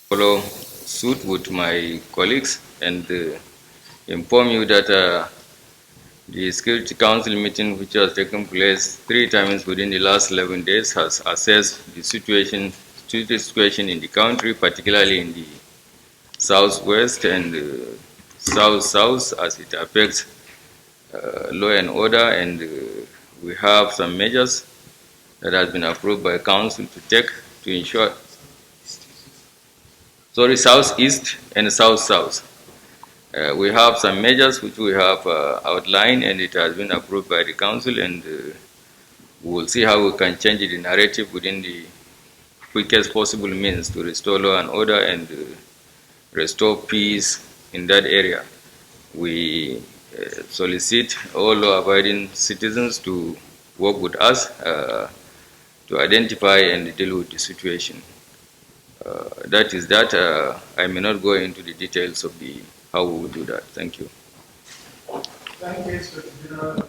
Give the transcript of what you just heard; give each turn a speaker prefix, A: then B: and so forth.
A: follow suit with my colleagues and inform you that the Security Council meeting, which has taken place 3 times within the last 11 days, has assessed the security situation in the country, particularly in the southwest and south-south, as it affects law and order, and we have some measures that has been approved by council to take to ensure, sorry, southeast and south-south. We have some measures which we have outlined, and it has been approved by the council, and we will see how we can change the narrative within the quickest possible means to restore law and order and restore peace in that area. We solicit all law-abiding citizens to work with us to identify and deal with the situation. That is that. I may not go into the details of how we will do that. Thank you.
B: Thank you, Mr. General.